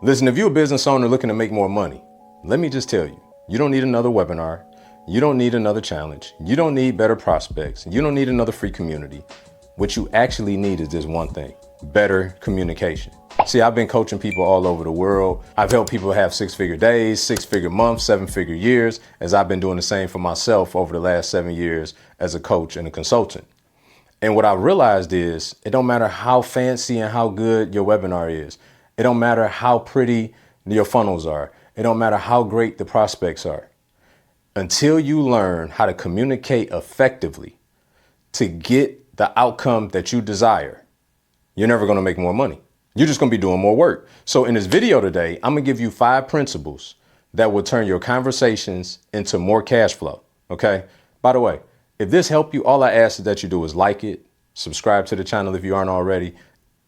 Listen, if you're a business owner looking to make more money, let me just tell you, you don't need another webinar. You don't need another challenge. You don't need better prospects. You don't need another free community. What you actually need is just one thing: better communication. See, I've been coaching people all over the world. I've helped people have 6-figure days, 6-figure months, 7-figure years, as I've been doing the same for myself over the last 7 years as a coach and a consultant. And what I realized is it don't matter how fancy and how good your webinar is. It don't matter how pretty your funnels are. It don't matter how great the prospects are. Until you learn how to communicate effectively to get the outcome that you desire, you're never going to make more money. You're just going to be doing more work. So in this video today, I'm going to give you 5 principles that will turn your conversations into more cash flow. Okay. By the way, if this helped you, all I ask that you do is like it, subscribe to the channel if you aren't already,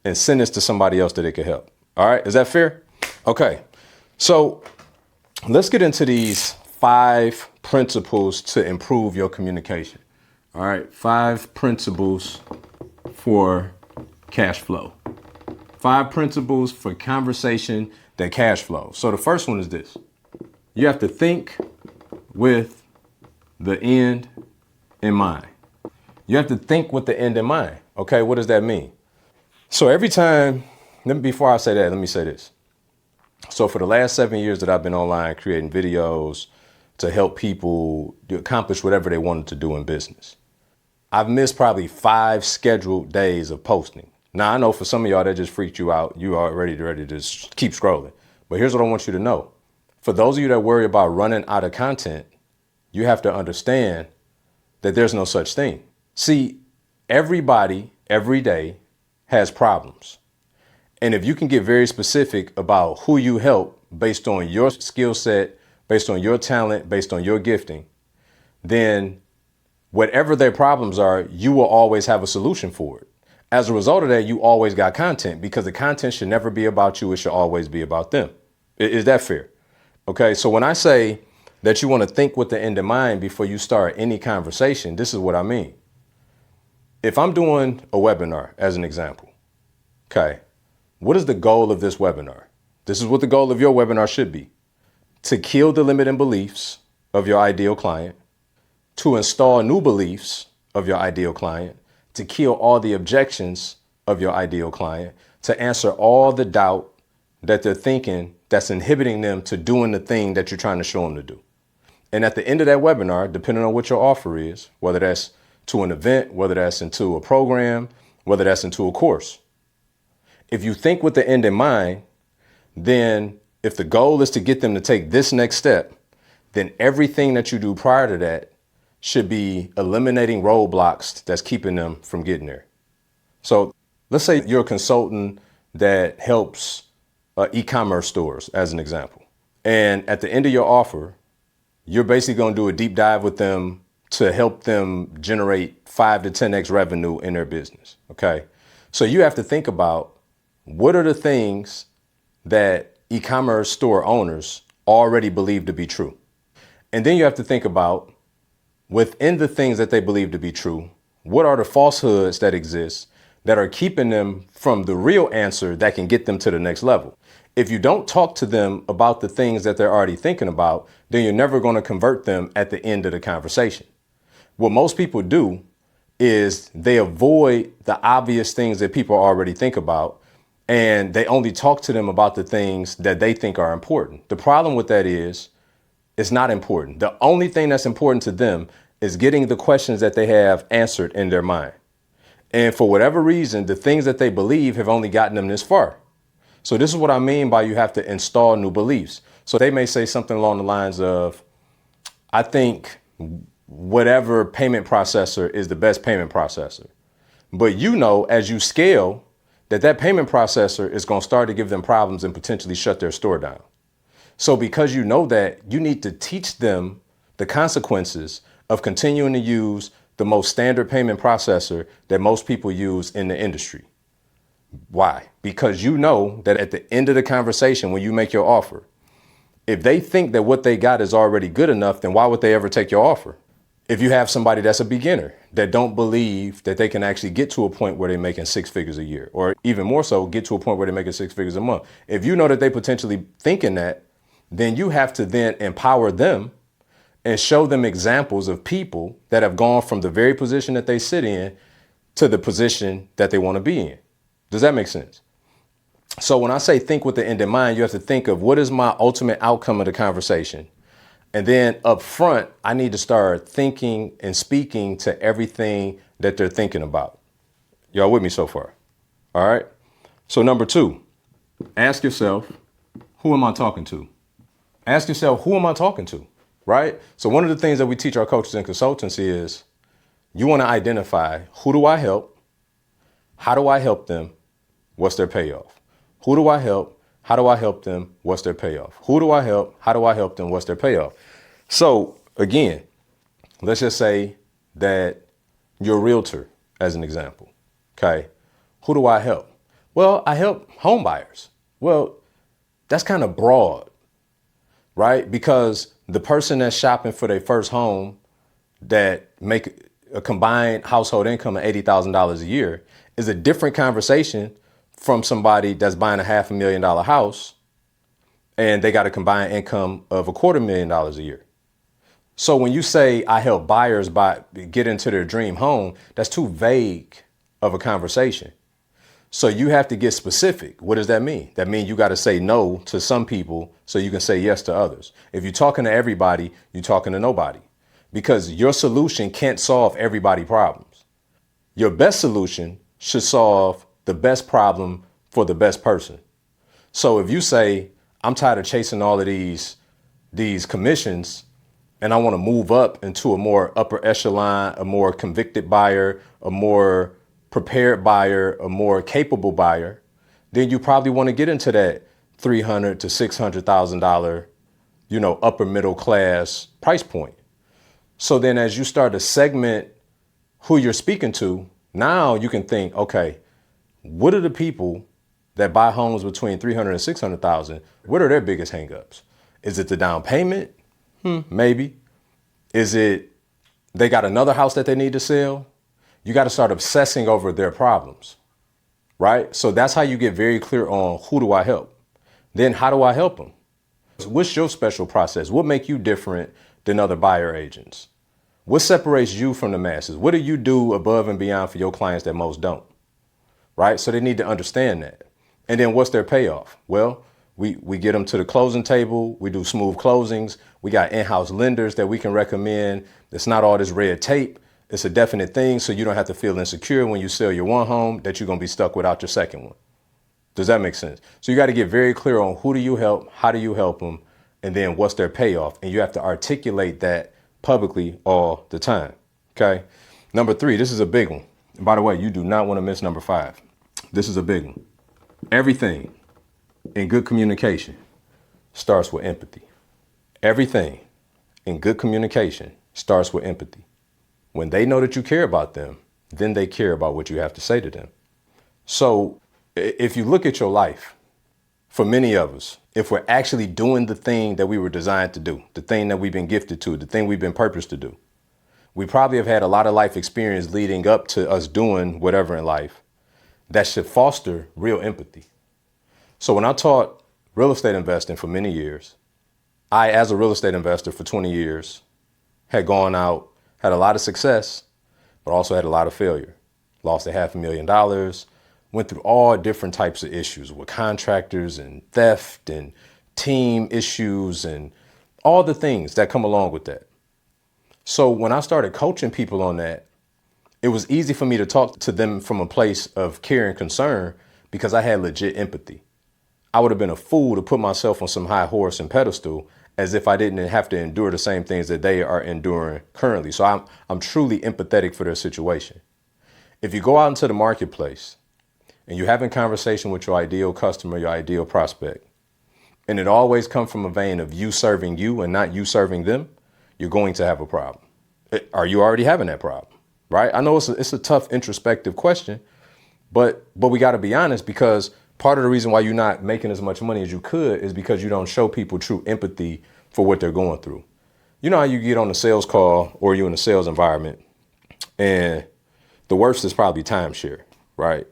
and send this to somebody else that it could help. All right. Is that fair? Okay. So let's get into these 5 principles to improve your communication. All right. 5 principles for cash flow. 5 principles for conversation that cash flows. So the first one is this: you have to think with the end in mind. You have to think with the end in mind. Okay. What does that mean? So every time, before I say that, let me say this. So for the last 7 years that I've been online creating videos to help people accomplish whatever they wanted to do in business, I've missed probably 5 scheduled days of posting. Now, I know for some of y'all that just freaked you out. You are ready to just keep scrolling. But here's what I want you to know. For those of you that worry about running out of content, you have to understand that there's no such thing. See, everybody every day has problems. And if you can get very specific about who you help based on your skill set, based on your talent, based on your gifting, then whatever their problems are, you will always have a solution for it. As a result of that, you always got content, because the content should never be about you. It should always be about them. Is that fair? Okay. So when I say that you want to think with the end in mind before you start any conversation, this is what I mean. If I'm doing a webinar, as an example, okay, what is the goal of this webinar? This is what the goal of your webinar should be: to kill the limiting beliefs of your ideal client, to install new beliefs of your ideal client, to kill all the objections of your ideal client, to answer all the doubt that they're thinking that's inhibiting them to doing the thing that you're trying to show them to do. And at the end of that webinar, depending on what your offer is, whether that's to an event, whether that's into a program, whether that's into a course, if you think with the end in mind, then if the goal is to get them to take this next step, then everything that you do prior to that should be eliminating roadblocks that's keeping them from getting there. So let's say you're a consultant that helps e-commerce stores, as an example. And at the end of your offer, you're basically going to do a deep dive with them to help them generate 5 to 10x revenue in their business. Okay. So you have to think about, what are the things that e-commerce store owners already believe to be true? And then you have to think about, within the things that they believe to be true, what are the falsehoods that exist that are keeping them from the real answer that can get them to the next level? If you don't talk to them about the things that they're already thinking about, then you're never going to convert them at the end of the conversation. What most people do is they avoid the obvious things that people already think about, and they only talk to them about the things that they think are important. The problem with that is it's not important. The only thing that's important to them is getting the questions that they have answered in their mind. And for whatever reason, the things that they believe have only gotten them this far. So this is what I mean by you have to install new beliefs. So they may say something along the lines of, I think whatever payment processor is the best payment processor. But you know, as you scale, that payment processor is going to start to give them problems and potentially shut their store down. So because you know that, you need to teach them the consequences of continuing to use the most standard payment processor that most people use in the industry. Why? Because you know that at the end of the conversation, when you make your offer, if they think that what they got is already good enough, then why would they ever take your offer? If you have somebody that's a beginner, that don't believe that they can actually get to a point where they're making 6 figures a year, or even more so, get to a point where they're making 6 figures a month. If you know that they potentially thinking that, then you have to then empower them and show them examples of people that have gone from the very position that they sit in to the position that they want to be in. Does that make sense? So when I say think with the end in mind, you have to think of what is my ultimate outcome of the conversation. And then up front, I need to start thinking and speaking to everything that they're thinking about. Y'all with me so far? All right. So number 2, ask yourself, who am I talking to? Ask yourself, who am I talking to? Right? So one of the things that we teach our coaches in consultancy is you want to identify, who do I help? How do I help them? What's their payoff? Who do I help? How do I help them? What's their payoff? Who do I help? How do I help them? What's their payoff? So again, let's just say that you're a realtor as an example. Okay. Who do I help? Well, I help home buyers. Well, that's kind of broad, right? Because the person that's shopping for their first home that make a combined household income of $80,000 a year is a different conversation from somebody that's buying a $500,000 house and they got a combined income of $250,000 a year. So when you say I help buyers get into their dream home, that's too vague of a conversation. So you have to get specific. What does that mean? That means you got to say no to some people so you can say yes to others. If you're talking to everybody, you're talking to nobody, because your solution can't solve everybody's problems. Your best solution should solve the best problem for the best person. So if you say, I'm tired of chasing all of these commissions and I want to move up into a more upper echelon, a more convicted buyer, a more prepared buyer, a more capable buyer, then you probably want to get into that $300,000 to $600,000, upper middle class price point. So then as you start to segment who you're speaking to, now you can think, okay, what are the people that buy homes between $300,000 and $600,000? What are their biggest hangups? Is it the down payment? Maybe. Is it they got another house that they need to sell? You got to start obsessing over their problems, right? So that's how you get very clear on who do I help? Then how do I help them? What's your special process? What makes you different than other buyer agents? What separates you from the masses? What do you do above and beyond for your clients that most don't? Right? So they need to understand that. And then what's their payoff? Well, we get them to the closing table. We do smooth closings. We got in-house lenders that we can recommend. It's not all this red tape. It's a definite thing. So you don't have to feel insecure when you sell your one home that you're going to be stuck without your second one. Does that make sense? So you got to get very clear on who do you help? How do you help them? And then what's their payoff? And you have to articulate that publicly all the time. Okay. Number 3, this is a big one. And by the way, you do not want to miss number 5. This is a big one. Everything in good communication starts with empathy. Everything in good communication starts with empathy. When they know that you care about them, then they care about what you have to say to them. So if you look at your life, for many of us, if we're actually doing the thing that we were designed to do, the thing that we've been gifted to, the thing we've been purposed to do, we probably have had a lot of life experience leading up to us doing whatever in life that should foster real empathy. So when I taught real estate investing for many years, I, as a real estate investor for 20 years, had gone out, had a lot of success, but also had a lot of failure. Lost $500,000, went through all different types of issues with contractors and theft and team issues and all the things that come along with that. So when I started coaching people on that, it was easy for me to talk to them from a place of care and concern because I had legit empathy. I would have been a fool to put myself on some high horse and pedestal as if I didn't have to endure the same things that they are enduring currently. So I'm truly empathetic for their situation. If you go out into the marketplace and you're having conversation with your ideal customer, your ideal prospect, and it always comes from a vein of you serving you and not you serving them, you're going to have a problem. Are you already having that problem? Right? I know it's a tough introspective question, but we got to be honest, because part of the reason why you're not making as much money as you could is because you don't show people true empathy for what they're going through. You know how you get on a sales call or you're in a sales environment And the worst is probably timeshare, right?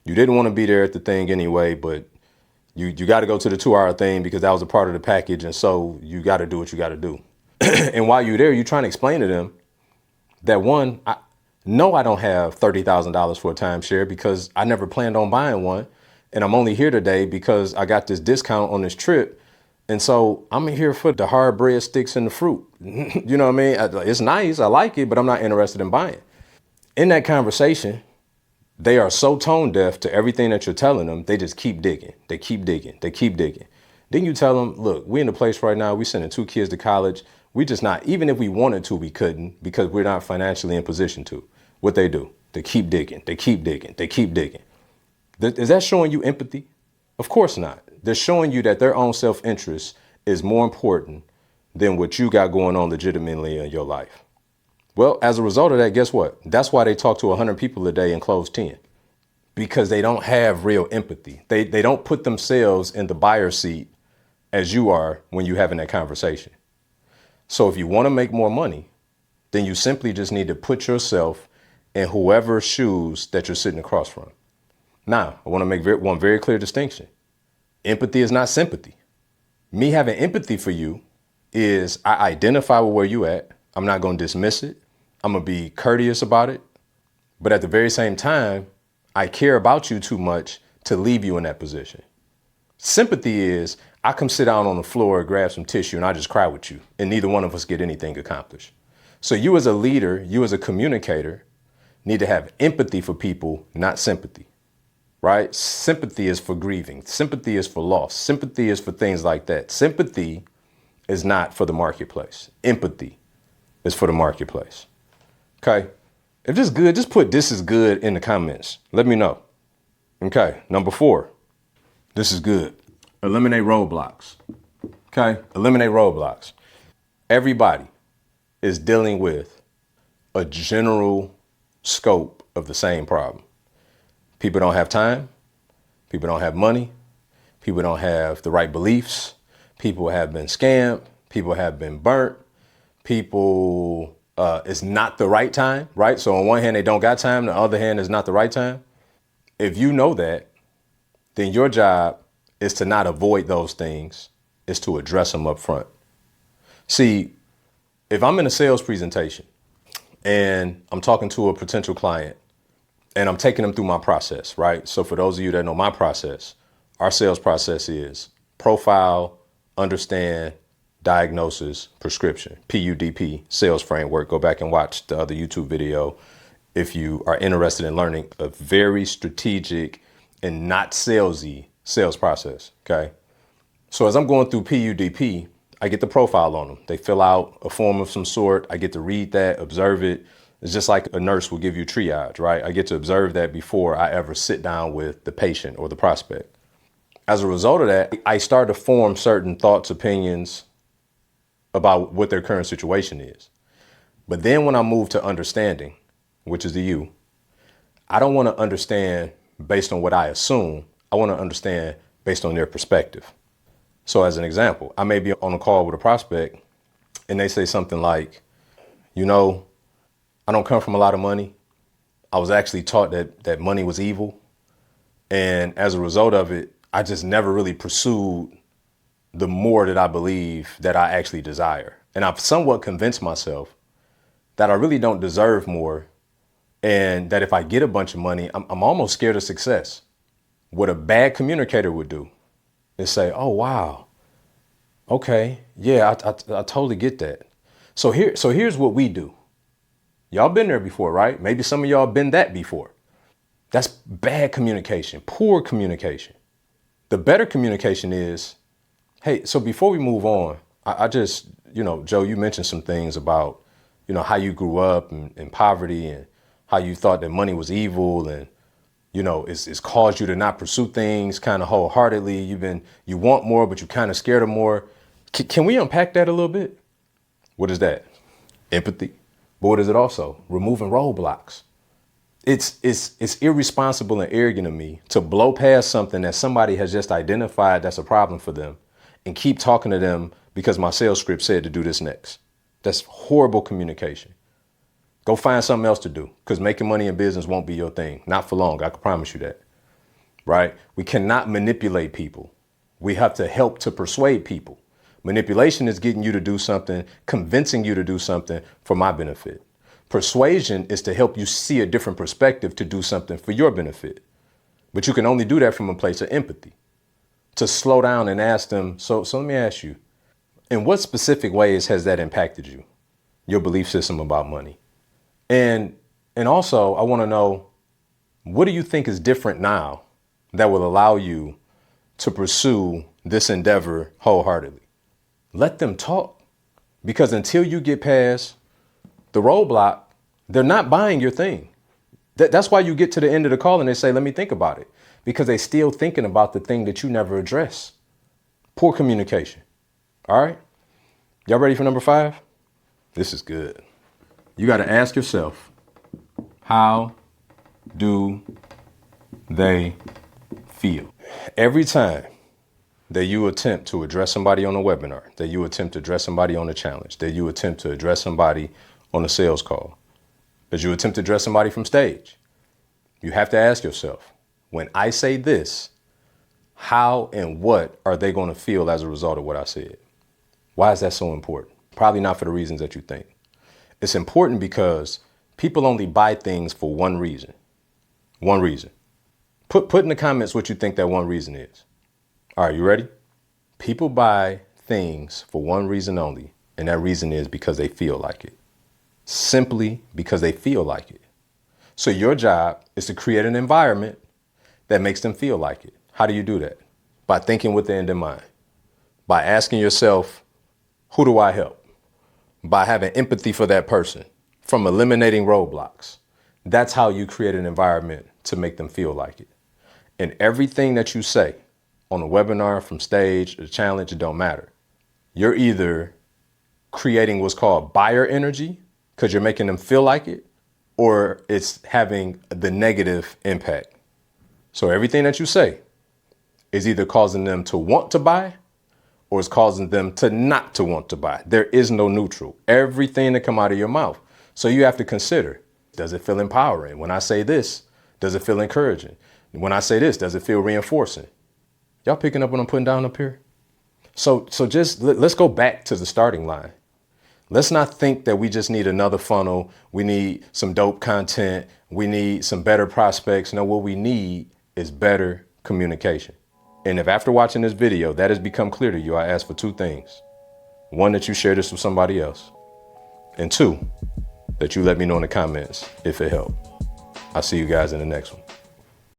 You didn't want to be there at the thing anyway, but you got to go to the 2 hour thing because that was a part of the package. And so you got to do what you got to do. And while you're there, you're trying to explain to them that one, no, I don't have $30,000 for a timeshare because I never planned on buying one. And I'm only here today because I got this discount on this trip. And so I'm here for the hard bread, sticks, and the fruit. You know what I mean? It's nice. I like it, but I'm not interested in buying. In that conversation, they are so tone deaf to everything that you're telling them. They just keep digging. They keep digging. They keep digging. Then you tell them, look, we're in a place right now. We're sending 2 kids to college. We just not, even if we wanted to, we couldn't because we're not financially in position to. What they do, they keep digging. They keep digging. They keep digging. Is that showing you empathy? Of course not. They're showing you that their own self-interest is more important than what you got going on legitimately in your life. Well, as a result of that, guess what? That's why they talk to 100 people a day and close 10. Because they don't have real empathy. They don't put themselves in the buyer's seat as you are when you're having that conversation. So if you want to make more money, then you simply just need to put yourself in whoever's shoes that you're sitting across from. Now, I want to make one very clear distinction. Empathy is not sympathy. Me having empathy for you is I identify with where you at. I'm not going to dismiss it. I'm going to be courteous about it. But at the very same time, I care about you too much to leave you in that position. Sympathy is I come sit down on the floor, grab some tissue, and I just cry with you. And neither one of us get anything accomplished. So you as a leader, you as a communicator, need to have empathy for people, not sympathy. Right? Sympathy is for grieving. Sympathy is for loss. Sympathy is for things like that. Sympathy is not for the marketplace. Empathy is for the marketplace. Okay? If this is good, just put this is good in the comments. Let me know. Okay, number 4. This is good. Eliminate roadblocks. Okay? Eliminate roadblocks. Everybody is dealing with a general scope of the same problem. People don't have time. People don't have money. People don't have the right beliefs. People have been scammed. People have been burnt. People, it's not the right time, right? So on one hand, they don't got time. On the other hand, it's not the right time. If you know that, then your job is to not avoid those things. It's to address them up front. See, if I'm in a sales presentation and I'm talking to a potential client, and I'm taking them through my process, right? So for those of you that know my process, our sales process is profile, understand, diagnosis, prescription, PUDP, sales framework. Go back and watch the other YouTube video if you are interested in learning a very strategic and not salesy sales process, okay? So as I'm going through PUDP, I get the profile on them. They fill out a form of some sort. I get to read that, observe it. It's just like a nurse will give you triage, right? I get to observe that before I ever sit down with the patient or the prospect. As a result of that, I start to form certain thoughts, opinions about what their current situation is. But then when I move to understanding, which is the you, I don't want to understand based on what I assume. I want to understand based on their perspective. So as an example, I may be on a call with a prospect and they say something like, you know, I don't come from a lot of money. I was actually taught that money was evil. And as a result of it, I just never really pursued the more that I believe that I actually desire. And I've somewhat convinced myself that I really don't deserve more. And that if I get a bunch of money, I'm almost scared of success. What a bad communicator would do is say, oh, wow. Okay. Yeah, I totally get that. So here's what we do. Y'all been there before, right? Maybe some of y'all been that before. That's bad communication, poor communication. The better communication is, hey, so before we move on, I just, Joe, you mentioned some things about, how you grew up in poverty and how you thought that money was evil and, it's caused you to not pursue things kind of wholeheartedly. You want more, but you're kind of scared of more. Can we unpack that a little bit? What is that? Empathy. But what is it also? Removing roadblocks. It's irresponsible and arrogant of me to blow past something that somebody has just identified that's a problem for them and keep talking to them because my sales script said to do this next. That's horrible communication. Go find something else to do, because making money in business won't be your thing. Not for long. I can promise you that. Right? We cannot manipulate people. We have to help to persuade people. Manipulation is getting you to do something, convincing you to do something for my benefit. Persuasion is to help you see a different perspective to do something for your benefit. But you can only do that from a place of empathy. To slow down and ask them, so let me ask you, in what specific ways has that impacted you? Your belief system about money. And also, I want to know, what do you think is different now that will allow you to pursue this endeavor wholeheartedly? Let them talk. Because until you get past the roadblock, they're not buying your thing. That's why you get to the end of the call and they say, let me think about it. Because they're still thinking about the thing that you never address. Poor communication. All right? Y'all ready for number 5? This is good. You got to ask yourself, how do they feel? Every time that you attempt to address somebody on a webinar, that you attempt to address somebody on a challenge, that you attempt to address somebody on a sales call, that you attempt to address somebody from stage, you have to ask yourself, when I say this, how and what are they going to feel as a result of what I said? Why is that so important? Probably not for the reasons that you think. It's important because people only buy things for one reason. One reason. Put in the comments what you think that one reason is. All right, you ready? People buy things for one reason only, and that reason is because they feel like it. Simply because they feel like it. So your job is to create an environment that makes them feel like it. How do you do that? By thinking with the end in mind. By asking yourself, who do I help? By having empathy for that person, from eliminating roadblocks. That's how you create an environment to make them feel like it. And everything that you say on a webinar, from stage, a challenge, it don't matter. You're either creating what's called buyer energy, because you're making them feel like it, or it's having the negative impact. So everything that you say is either causing them to want to buy, or it's causing them to not to want to buy. There is no neutral. Everything that come out of your mouth. So you have to consider, does it feel empowering? When I say this, does it feel encouraging? When I say this, does it feel reinforcing? Y'all picking up what I'm putting down up here? So just let's go back to the starting line. Let's not think that we just need another funnel. We need some dope content. We need some better prospects. No, what we need is better communication. And if after watching this video, that has become clear to you, I ask for 2 things. 1, that you share this with somebody else. And 2, that you let me know in the comments if it helped. I'll see you guys in the next one.